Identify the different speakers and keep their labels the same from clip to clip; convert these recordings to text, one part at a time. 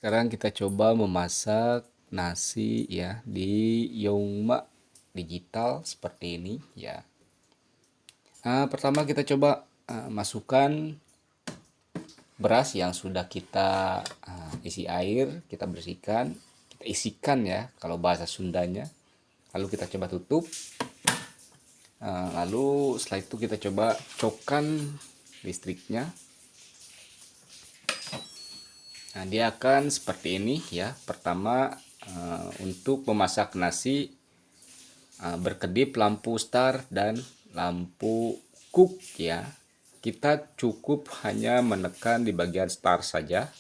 Speaker 1: Sekarang kita coba memasak nasi ya di Yongma digital seperti ini ya. Pertama kita coba masukkan beras yang sudah kita isi air, kita bersihkan, kita isikan ya kalau bahasa Sundanya. Lalu kita coba tutup. Lalu setelah itu kita coba cokkan listriknya. Nah, dia akan seperti ini ya. Pertama, untuk memasak nasi, berkedip lampu start dan lampu cook ya. Kita cukup hanya menekan di bagian start saja.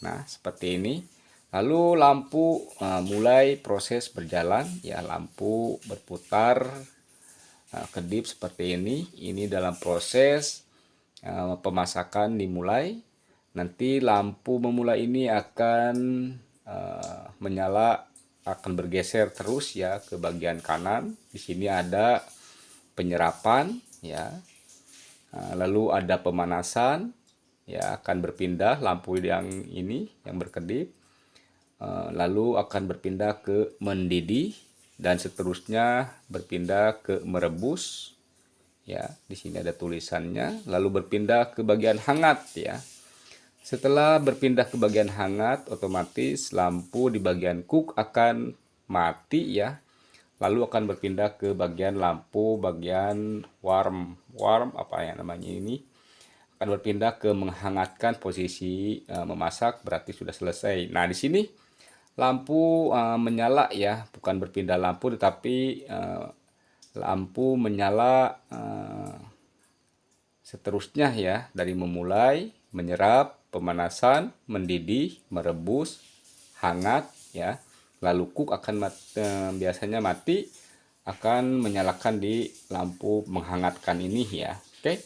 Speaker 1: Nah, seperti ini. Lalu lampu mulai proses berjalan ya, lampu berputar, kedip seperti ini. Ini dalam proses pemasakan dimulai. Nanti lampu memulai ini akan menyala, akan bergeser terus ya ke bagian kanan. Di sini ada penyerapan ya. Lalu ada pemanasan ya, akan berpindah lampu yang ini yang berkedip. Lalu akan berpindah ke mendidih dan seterusnya berpindah ke merebus. Ya, di sini ada tulisannya. Lalu berpindah ke bagian hangat ya. Setelah berpindah ke bagian hangat, otomatis lampu di bagian cook akan mati ya. Lalu akan berpindah ke bagian lampu bagian warm apa ya namanya ini, akan berpindah ke menghangatkan posisi memasak, berarti sudah selesai. Nah, di sini lampu menyala ya, bukan berpindah lampu tetapi lampu menyala seterusnya ya, dari memulai menyerap, pemanasan, mendidih, merebus, hangat ya. Lalu cook akan biasanya mati, akan menyalakan di lampu menghangatkan ini ya. Oke.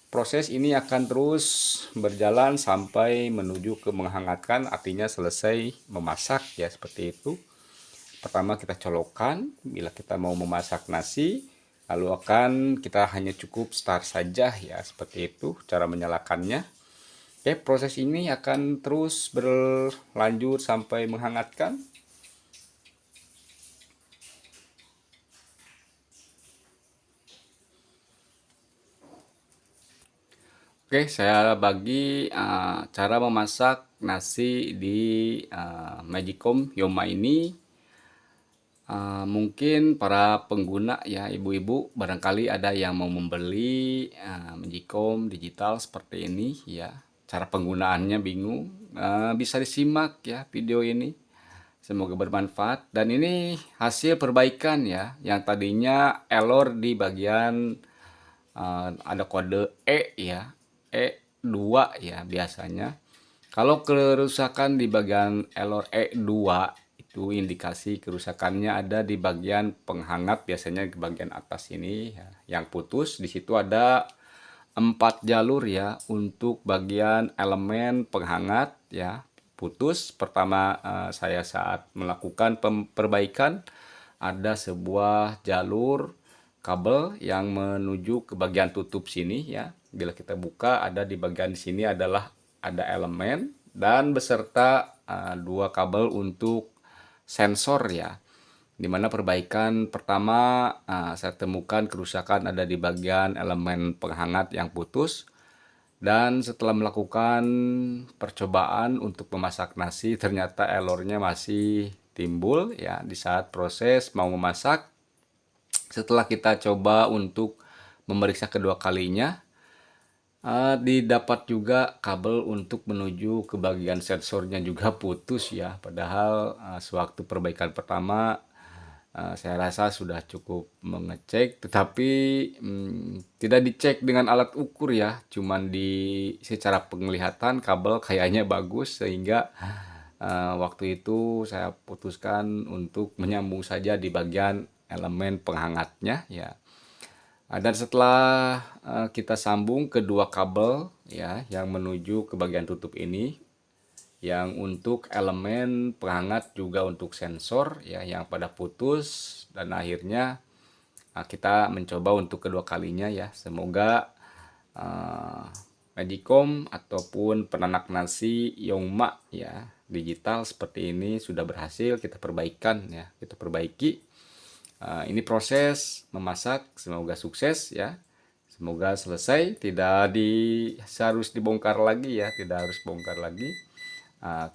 Speaker 1: Proses ini akan terus berjalan sampai menuju ke menghangatkan, artinya selesai memasak ya, seperti itu. Pertama kita colokkan bila kita mau memasak nasi, lalu kita hanya cukup start saja ya, seperti itu cara menyalakannya. Oke, proses ini akan terus berlanjut sampai menghangatkan. Oke, saya bagi cara memasak nasi di Magicom Yoma ini. Mungkin para pengguna ya, ibu-ibu barangkali ada yang mau membeli Magicom digital seperti ini ya. Cara penggunaannya bingung, bisa disimak ya video ini. Semoga bermanfaat. Dan ini hasil perbaikan ya, yang tadinya error di bagian ada kode E ya, E2 ya biasanya. Kalau kerusakan di bagian error E2 itu indikasi kerusakannya ada di bagian penghangat, biasanya di bagian atas ini ya, yang putus. Di situ ada 4 jalur ya untuk bagian elemen penghangat ya, putus. Pertama saya saat melakukan perbaikan, ada sebuah jalur kabel yang menuju ke bagian tutup sini ya. Bila kita buka, ada di bagian sini adalah ada elemen dan beserta 2 kabel untuk sensor ya. Dimana perbaikan pertama saya temukan kerusakan ada di bagian elemen penghangat yang putus. Dan setelah melakukan percobaan untuk memasak nasi, ternyata errornya masih timbul ya di saat proses mau memasak. Setelah kita coba untuk memeriksa kedua kalinya, didapat juga kabel untuk menuju ke bagian sensornya juga putus ya. Padahal sewaktu perbaikan pertama saya rasa sudah cukup mengecek, tetapi tidak dicek dengan alat ukur ya, cuman secara penglihatan kabel kayaknya bagus, sehingga waktu itu saya putuskan untuk menyambung saja di bagian elemen penghangatnya ya. Dan setelah kita sambung kedua kabel ya yang menuju ke bagian tutup ini, yang untuk elemen penghangat juga untuk sensor ya yang pada putus, dan akhirnya kita mencoba untuk kedua kalinya ya. Semoga Magicom ataupun penanak nasi Yongma ya digital seperti ini sudah berhasil kita perbaikan ya, kita perbaiki. Ini proses memasak, semoga sukses ya, semoga selesai, harus dibongkar lagi ya, tidak harus bongkar lagi.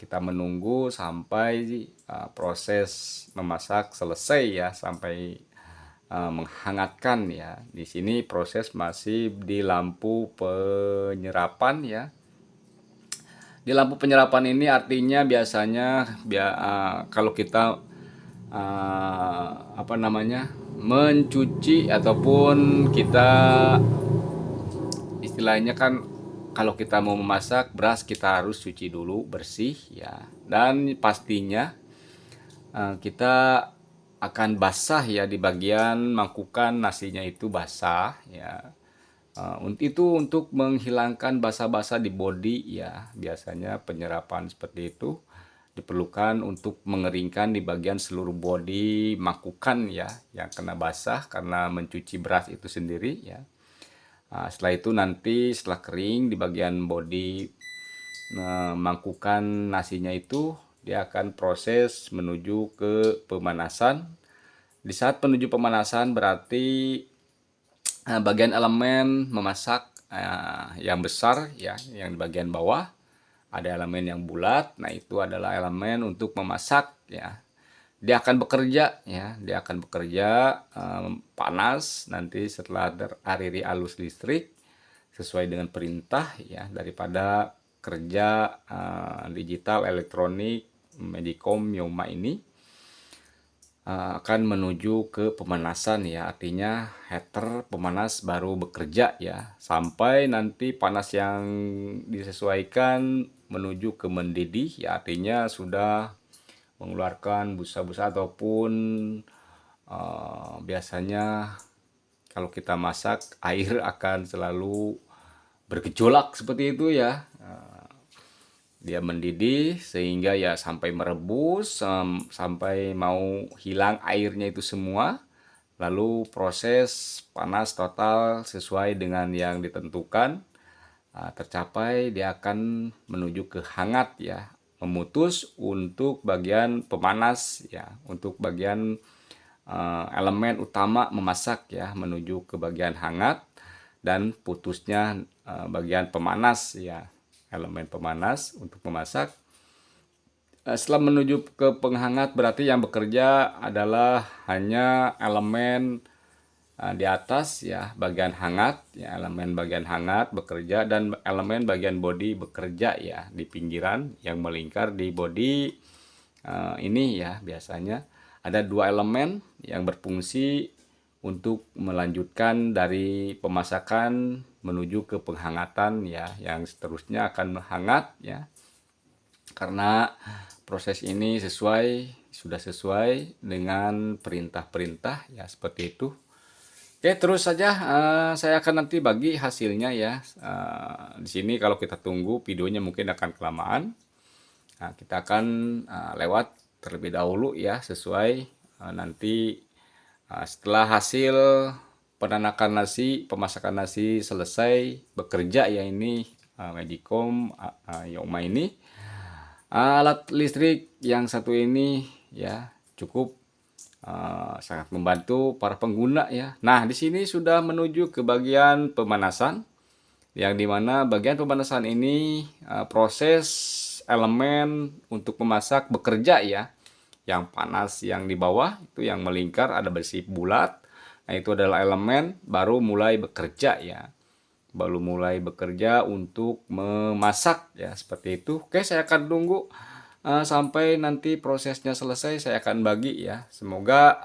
Speaker 1: Kita menunggu sampai proses memasak selesai ya, sampai menghangatkan ya. Di sini proses masih di lampu penyerapan ya. Di lampu penyerapan ini artinya biasanya kalau kita mencuci ataupun kita istilahnya kan, kalau kita mau memasak beras kita harus cuci dulu bersih ya, dan pastinya kita akan basah ya di bagian mangkukan nasinya itu basah ya. Untuk menghilangkan basah-basah di body ya, biasanya penyerapan seperti itu diperlukan untuk mengeringkan di bagian seluruh body mangkukan ya, yang kena basah karena mencuci beras itu sendiri ya. Setelah itu nanti setelah kering di bagian body mangkukan nasinya itu, dia akan proses menuju ke pemanasan. Di saat menuju pemanasan berarti bagian elemen memasak yang besar ya, yang di bagian bawah ada elemen yang bulat. Nah, itu adalah elemen untuk memasak ya. Dia akan bekerja ya, dia akan bekerja panas nanti setelah teraliri arus listrik sesuai dengan perintah ya, daripada kerja digital elektronik Magicom Yongma ini akan menuju ke pemanasan ya, artinya heater pemanas baru bekerja ya, sampai nanti panas yang disesuaikan menuju ke mendidih ya, artinya sudah mengeluarkan busa-busa ataupun biasanya kalau kita masak air akan selalu bergejolak seperti itu ya. Dia mendidih sehingga ya sampai merebus, sampai mau hilang airnya itu semua, lalu proses panas total sesuai dengan yang ditentukan tercapai, dia akan menuju ke hangat ya, memutus untuk bagian pemanas ya, untuk bagian elemen utama memasak ya, menuju ke bagian hangat, dan putusnya bagian pemanas ya, elemen pemanas untuk memasak. Setelah menuju ke penghangat berarti yang bekerja adalah hanya elemen di atas ya, bagian hangat ya, elemen bagian hangat bekerja, dan elemen bagian body bekerja ya, di pinggiran yang melingkar di body ini ya. Biasanya ada dua elemen yang berfungsi untuk melanjutkan dari pemasakan menuju ke penghangatan ya, yang seterusnya akan menghangat ya, karena proses ini sudah sesuai dengan perintah-perintah ya, seperti itu. Oke, terus saja saya akan nanti bagi hasilnya ya. Di sini kalau kita tunggu videonya mungkin akan kelamaan. Nah, kita akan lewat terlebih dahulu ya, sesuai nanti setelah hasil penanakan nasi, pemasakan nasi selesai bekerja ya, ini Magicom Yongma ini. Alat listrik yang satu ini ya cukup sangat membantu para pengguna ya. Nah, di sini sudah menuju ke bagian pemanasan, yang dimana bagian pemanasan ini proses elemen untuk memasak bekerja ya. Yang panas yang di bawah itu yang melingkar ada besi bulat. Nah, itu adalah elemen baru mulai bekerja ya. Baru mulai bekerja untuk memasak ya, seperti itu. Oke, saya akan tunggu sampai nanti prosesnya selesai, saya akan bagi ya. Semoga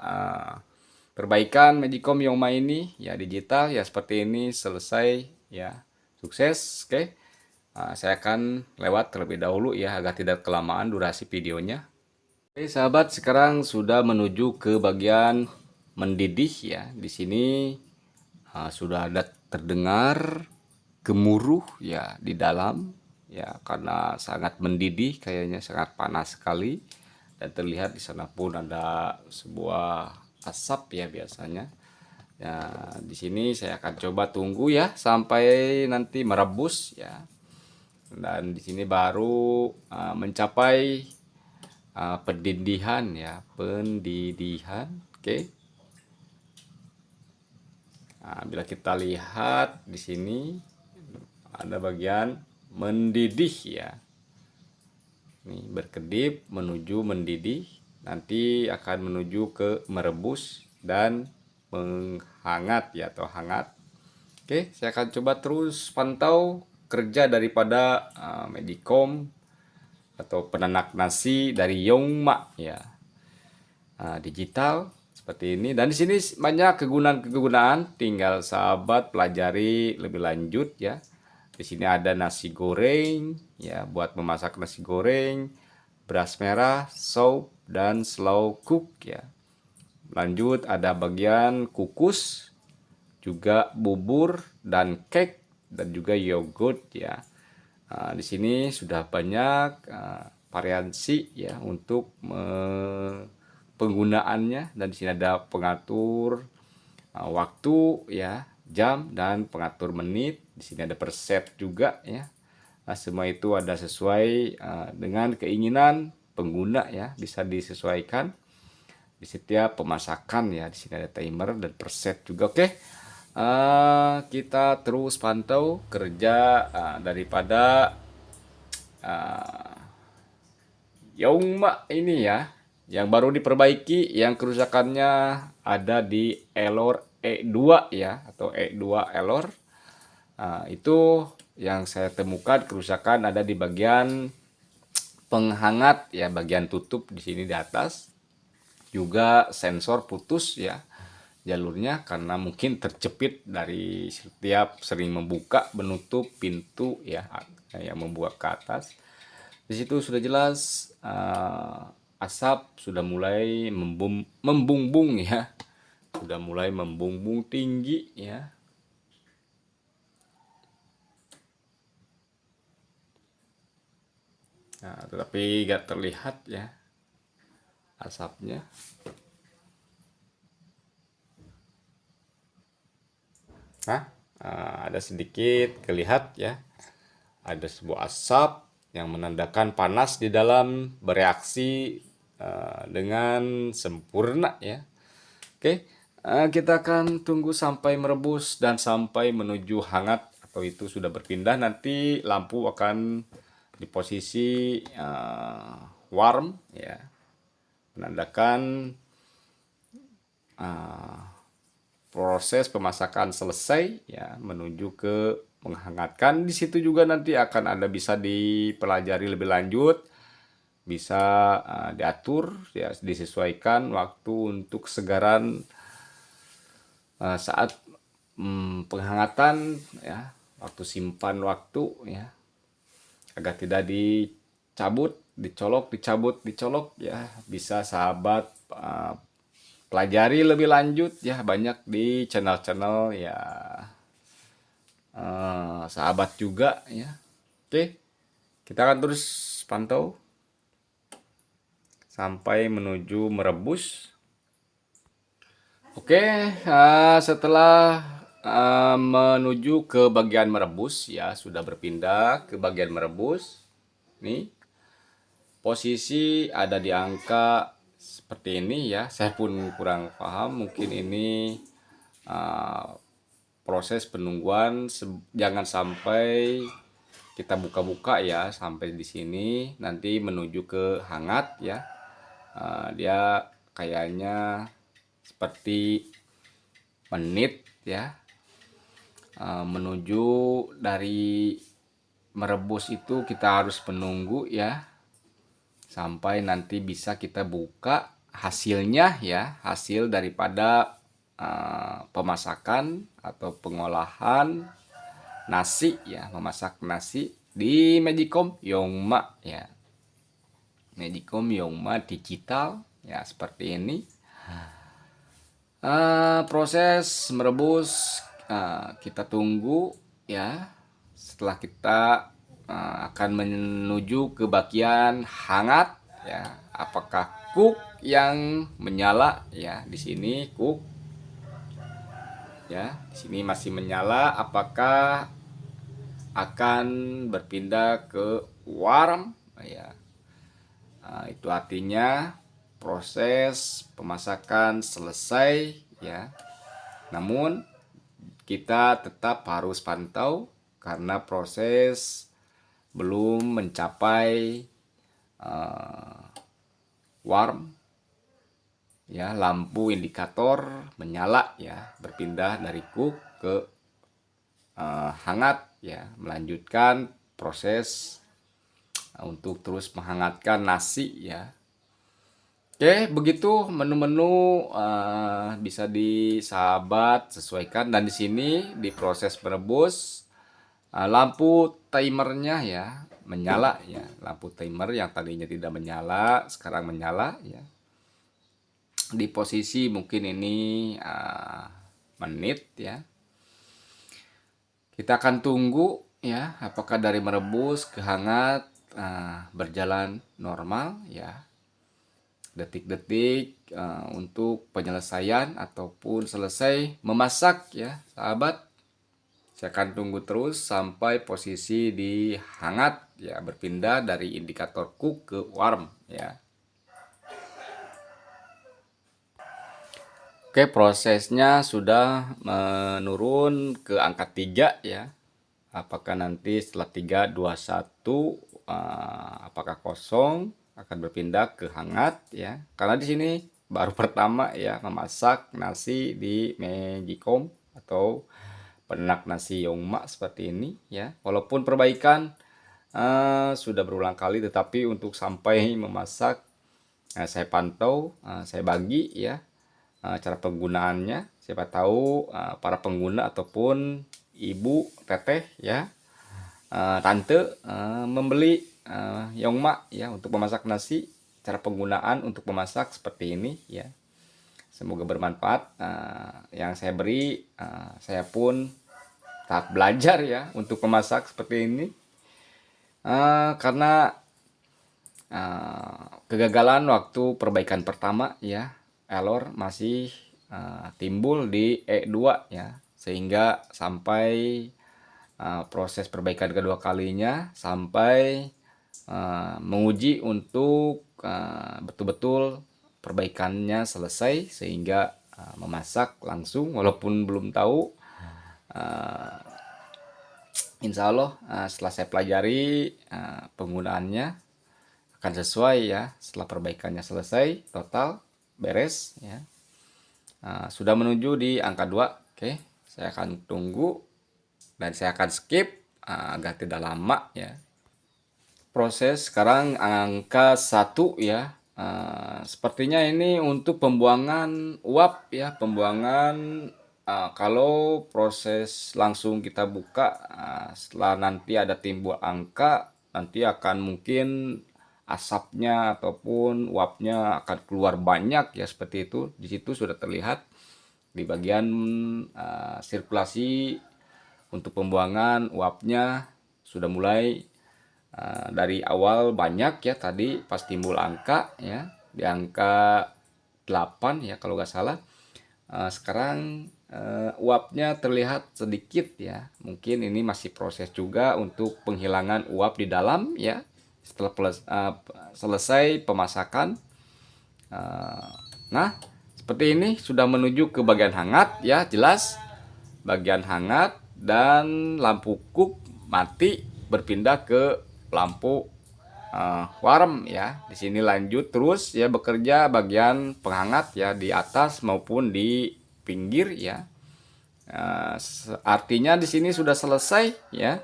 Speaker 1: perbaikan Magicom Yongma ini ya, digital ya seperti ini, selesai ya, sukses. Oke, saya akan lewat terlebih dahulu ya, agar tidak kelamaan durasi videonya. Oke sahabat, sekarang sudah menuju ke bagian mendidih ya. Di sini sudah ada terdengar gemuruh ya di dalam ya, karena sangat mendidih, kayaknya sangat panas sekali, dan terlihat di sana pun ada sebuah asap ya biasanya Ya, di sini saya akan coba tunggu ya sampai nanti merebus ya. Dan di sini baru mencapai pendidihan ya, pendidihan. Oke. Nah, bila kita lihat di sini ada bagian mendidih ya. Nih, berkedip menuju mendidih, nanti akan menuju ke merebus dan menghangat ya, atau hangat. Oke, saya akan coba terus pantau kerja daripada Medicom atau penanak nasi dari Yongma ya. Digital seperti ini, dan di sini banyak kegunaan-kegunaan, tinggal sahabat pelajari lebih lanjut ya. Di sini ada nasi goreng ya, buat memasak nasi goreng, beras merah, soup, dan slow cook ya. Lanjut ada bagian kukus, juga bubur dan cake, dan juga yogurt ya. Di sini sudah banyak variasi ya untuk penggunaannya, dan di sini ada pengatur waktu ya, jam, dan pengatur menit. Di sini ada per set juga ya. Semua itu ada sesuai dengan keinginan pengguna ya, bisa disesuaikan di setiap pemasakan ya. Di sini ada timer dan per set juga. Oke. Kita terus pantau kerja daripada Yongma ini ya, yang baru diperbaiki, yang kerusakannya ada di Elor E2 ya, atau E2 Elor. Itu yang saya temukan kerusakan ada di bagian penghangat ya, bagian tutup di sini di atas. Juga sensor putus ya jalurnya, karena mungkin terjepit dari setiap sering membuka menutup pintu ya, yang membuka ke atas. Di situ sudah jelas asap sudah mulai membumbung ya, sudah mulai membumbung tinggi ya. Nah, tetapi gak terlihat ya asapnya. Nah, ada sedikit kelihatan ya, ada sebuah asap yang menandakan panas di dalam bereaksi dengan sempurna ya. Oke, kita akan tunggu sampai merebus dan sampai menuju hangat, atau itu sudah berpindah. Nanti lampu akan di posisi warm ya, menandakan proses pemasakan selesai ya, menuju ke menghangatkan. Di situ juga nanti akan ada bisa dipelajari lebih lanjut, bisa diatur ya, disesuaikan waktu untuk kesegaran saat penghangatan ya, waktu simpan waktu ya, agar tidak dicabut, dicolok, dicabut, dicolok ya. Bisa sahabat pelajari lebih lanjut ya, banyak di channel-channel ya sahabat juga ya. Oke, kita akan terus pantau sampai menuju merebus. Oke, setelah menuju ke bagian merebus ya, sudah berpindah ke bagian merebus. Nih, posisi ada di angka seperti ini ya. Saya pun kurang paham, mungkin ini proses penungguan. Jangan sampai kita buka-buka ya sampai di sini, nanti menuju ke hangat ya. Dia kayaknya seperti menit ya, menuju dari merebus itu kita harus menunggu ya, sampai nanti bisa kita buka hasilnya ya, hasil daripada pemasakan atau pengolahan nasi ya, memasak nasi di Medicom Yongma ya. Medicom Yongma digital ya, seperti ini. Proses merebus kita tunggu ya. Setelah kita akan menuju ke bagian hangat ya. Apakah cook yang menyala ya, di sini cook. ya. Di sini masih menyala, apakah akan berpindah ke warm ya. Itu artinya proses pemasakan selesai ya. Namun kita tetap harus pantau karena proses belum mencapai warm ya, lampu indikator menyala ya, berpindah dari cook ke hangat ya, melanjutkan proses untuk terus menghangatkan nasi ya. Oke, begitu menu-menu bisa disahabat sesuaikan, dan di sini di proses merebus lampu timernya ya menyala ya, lampu timer yang tadinya tidak menyala sekarang menyala ya. Di posisi mungkin ini menit ya. Kita akan tunggu ya, apakah dari merebus ke hangat berjalan normal ya. Detik-detik untuk penyelesaian ataupun selesai memasak ya, sahabat. Saya akan tunggu terus sampai posisi di hangat ya, berpindah dari indikator cook ke warm ya. Oke, prosesnya sudah menurun ke angka 3 ya. Apakah nanti setelah 3, 2, 1 apakah kosong akan berpindah ke hangat ya. Karena di sini baru pertama ya memasak nasi di Magicom atau penak nasi Yongma seperti ini ya. Walaupun perbaikan sudah berulang kali, tetapi untuk sampai memasak saya pantau, saya bagi ya cara penggunaannya. Siapa tahu para pengguna ataupun ibu, teteh ya, tante membeli Yongma ya untuk memasak nasi. Cara penggunaan untuk memasak seperti ini ya. Semoga bermanfaat. Yang saya beri, saya pun tahap belajar ya untuk memasak seperti ini. Karena kegagalan waktu perbaikan pertama ya, error masih timbul di E2 ya, sehingga sampai proses perbaikan kedua kalinya sampai menguji untuk betul-betul perbaikannya selesai sehingga memasak langsung walaupun belum tahu. Insya Allah setelah saya pelajari penggunaannya akan sesuai ya, setelah perbaikannya selesai total beres ya. Sudah menuju di angka 2. Oke, saya akan tunggu dan saya akan skip agar tidak lama ya. Proses sekarang angka 1 ya. Sepertinya ini untuk pembuangan uap ya, pembuangan kalau proses langsung kita buka setelah nanti ada timbul angka, nanti akan mungkin asapnya ataupun uapnya akan keluar banyak ya, seperti itu. Di situ sudah terlihat di bagian sirkulasi untuk pembuangan uapnya sudah mulai dari awal banyak ya, tadi pas timbul angka ya di angka 8 ya kalau nggak salah. Sekarang uapnya terlihat sedikit ya, mungkin ini masih proses juga untuk penghilangan uap di dalam ya setelah selesai pemasakan. Nah seperti ini sudah menuju ke bagian hangat ya, jelas bagian hangat, dan lampu cook mati berpindah ke lampu warm ya. Di sini lanjut terus ya bekerja bagian penghangat ya, di atas maupun di pinggir ya. Artinya di sini sudah selesai ya.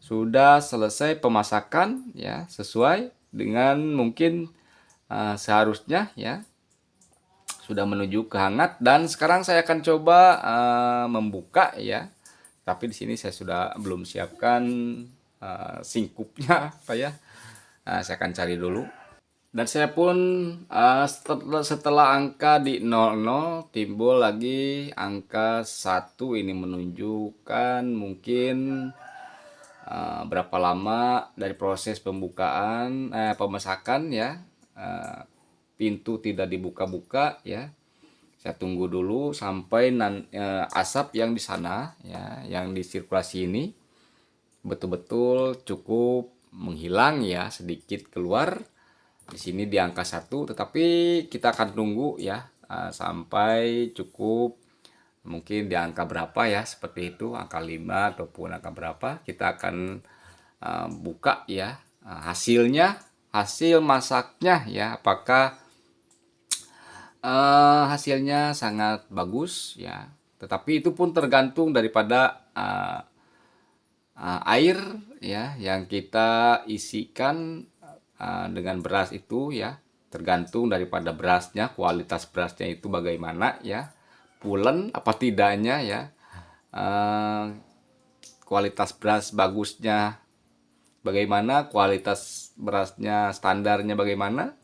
Speaker 1: Sudah selesai pemasakan ya, sesuai dengan mungkin seharusnya ya. Sudah menuju ke hangat, dan sekarang saya akan coba membuka ya. Tapi di sini saya sudah belum siapkan singkupnya apa ya. Saya akan cari dulu. Dan saya pun setelah angka di 00 timbul lagi angka 1. Ini menunjukkan mungkin berapa lama dari proses pembukaan pemasakan ya. Pintu tidak dibuka-buka ya. Saya tunggu dulu sampai asap yang di sana ya, yang di sirkulasi ini betul-betul cukup menghilang ya, sedikit keluar. Di sini di angka 1, tetapi kita akan tunggu ya sampai cukup, mungkin di angka berapa ya, seperti itu, angka 5 ataupun angka berapa. Kita akan buka ya hasilnya, hasil masaknya ya, apakah hasilnya sangat bagus ya. Tetapi itu pun tergantung daripada air ya yang kita isikan dengan beras itu ya, tergantung daripada berasnya, kualitas berasnya itu bagaimana ya, pulen apa tidaknya ya. Kualitas beras bagusnya bagaimana, kualitas berasnya standarnya bagaimana,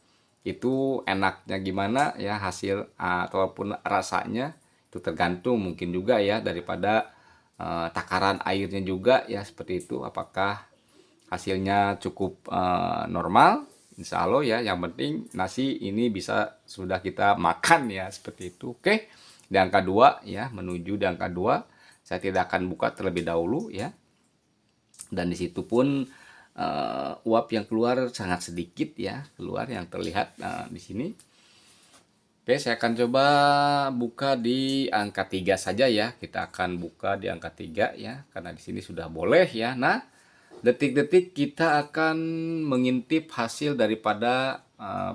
Speaker 1: itu enaknya gimana ya, hasil ataupun rasanya itu tergantung mungkin juga ya daripada takaran airnya juga ya, seperti itu. Apakah hasilnya cukup normal, insya Allah ya, yang penting nasi ini bisa sudah kita makan ya, seperti itu. Oke, di angka 2 ya, menuju di angka 2 saya tidak akan buka terlebih dahulu ya, dan disitu pun uap yang keluar sangat sedikit ya, keluar yang terlihat di sini. Oke, saya akan coba buka di angka 3 saja ya. Kita akan buka di angka 3 ya, karena di sini sudah boleh ya. Nah, detik-detik kita akan mengintip hasil daripada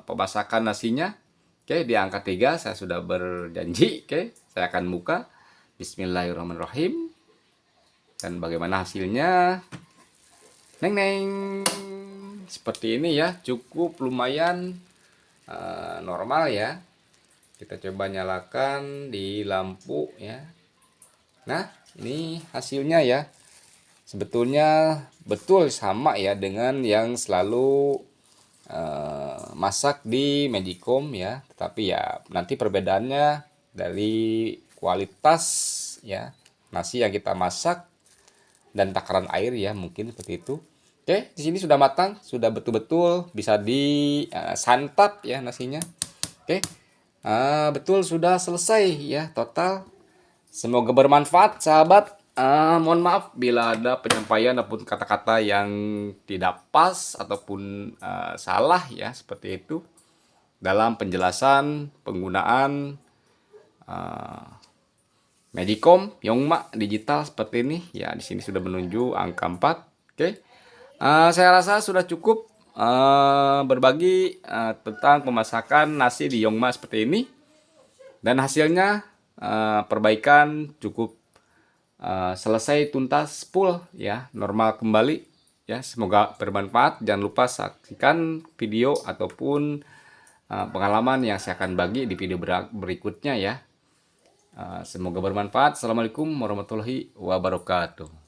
Speaker 1: pemasakan nasinya. Oke, di angka 3 saya sudah berjanji. Oke, saya akan buka. Bismillahirrahmanirrahim. Dan bagaimana hasilnya? Neng neng, seperti ini ya, cukup lumayan normal ya. Kita coba nyalakan di lampu ya. Nah, ini hasilnya ya. Sebetulnya betul sama ya dengan yang selalu masak di Magicom ya. Tetapi ya nanti perbedaannya dari kualitas ya nasi yang kita masak dan takaran air ya, mungkin seperti itu. Oke, di sini sudah matang, sudah betul-betul bisa disantap ya nasinya. Oke, betul sudah selesai ya total. Semoga bermanfaat sahabat. Mohon maaf bila ada penyampaian ataupun kata-kata yang tidak pas ataupun salah ya, seperti itu dalam penjelasan penggunaan Magicom Yongma digital seperti ini ya. Di sini sudah menuju angka 4. Oke, saya rasa sudah cukup berbagi tentang pemasakan nasi di Yongma seperti ini, dan hasilnya perbaikan cukup selesai tuntas full ya, normal kembali ya. Semoga bermanfaat. Jangan lupa saksikan video ataupun pengalaman yang saya akan bagi di video berikutnya ya. Semoga bermanfaat. Assalamualaikum warahmatullahi wabarakatuh.